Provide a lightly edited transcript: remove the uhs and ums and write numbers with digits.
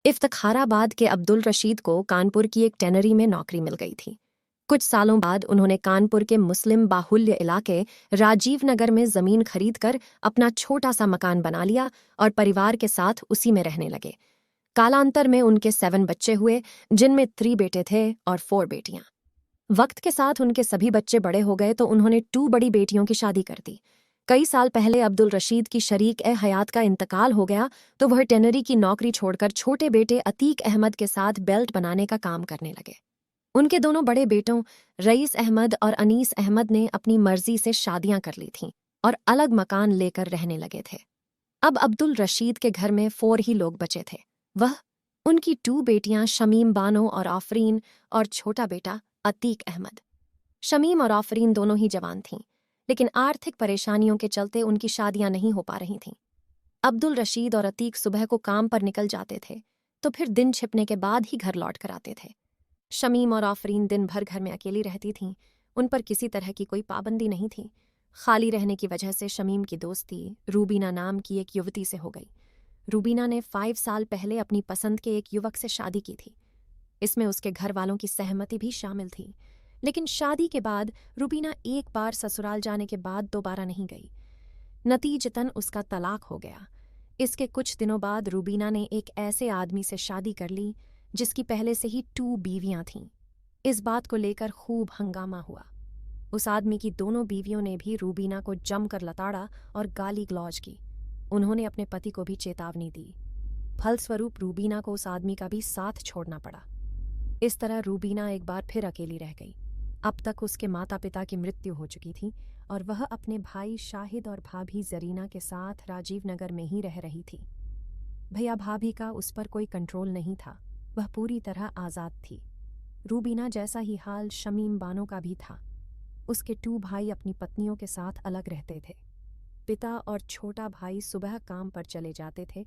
इफ्तिखाराबाद के अब्दुल रशीद को कानपुर की एक टैनरी में नौकरी मिल गई थी। कुछ सालों बाद उन्होंने कानपुर के मुस्लिम बाहुल्य इलाके राजीव नगर में जमीन खरीदकर अपना छोटा सा मकान बना लिया और परिवार के साथ उसी में रहने लगे। कालांतर में उनके 7 बच्चे हुए, जिनमें 3 बेटे थे और 4 बेटियां। वक्त के साथ उनके सभी बच्चे बड़े हो गए तो उन्होंने 2 बड़ी बेटियों की शादी कर दी। कई साल पहले अब्दुल रशीद की शरीक ए हयात का इंतकाल हो गया तो वह टेनरी की नौकरी छोड़कर छोटे बेटे अतीक अहमद के साथ बेल्ट बनाने का काम करने लगे। उनके दोनों बड़े बेटों रईस अहमद और अनीस अहमद ने अपनी मर्जी से शादियां कर ली थीं और अलग मकान लेकर रहने लगे थे। अब अब्दुल रशीद के घर में 4 ही लोग बचे थे, वह, उनकी 2 बेटियां शमीम बानो और आफरीन और छोटा बेटा अतीक अहमद। शमीम और आफरीन दोनों ही जवान थीं, लेकिन आर्थिक परेशानियों के चलते उनकी शादियां नहीं हो पा रही थीं। अब्दुल रशीद और अतीक सुबह को काम पर निकल जाते थे तो फिर दिन छिपने के बाद ही घर लौट कर आते थे। शमीम और आफरीन दिन भर घर में अकेली रहती थीं, उन पर किसी तरह की कोई पाबंदी नहीं थी। खाली रहने की वजह से शमीम की दोस्ती रूबीना नाम की एक युवती से हो गई। रूबीना ने 5 साल पहले अपनी पसंद के एक युवक से शादी की थी। इसमें उसके घर वालों की सहमति भी शामिल थी, लेकिन शादी के बाद रूबीना एक बार ससुराल जाने के बाद दोबारा नहीं गई। नतीजतन उसका तलाक हो गया। इसके कुछ दिनों बाद रूबीना ने एक ऐसे आदमी से शादी कर ली जिसकी पहले से ही 2 बीवियां थीं। इस बात को लेकर खूब हंगामा हुआ। उस आदमी की दोनों बीवियों ने भी रूबीना को जमकर लताड़ा और गाली गलौज की। उन्होंने अपने पति को भी चेतावनी दी। फलस्वरूप रूबीना को उस आदमी का भी साथ छोड़ना पड़ा। इस तरह रूबीना एक बार फिर अकेली रह गई। अब तक उसके माता पिता की मृत्यु हो चुकी थी और वह अपने भाई शाहिद और भाभी जरीना के साथ राजीव नगर में ही रह रही थी। भैया भाभी का उस पर कोई कंट्रोल नहीं था, वह पूरी तरह आज़ाद थी। रूबीना जैसा ही हाल शमीम बानो का भी था। उसके 2 भाई अपनी पत्नियों के साथ अलग रहते थे। पिता और छोटा भाई सुबह काम पर चले जाते थे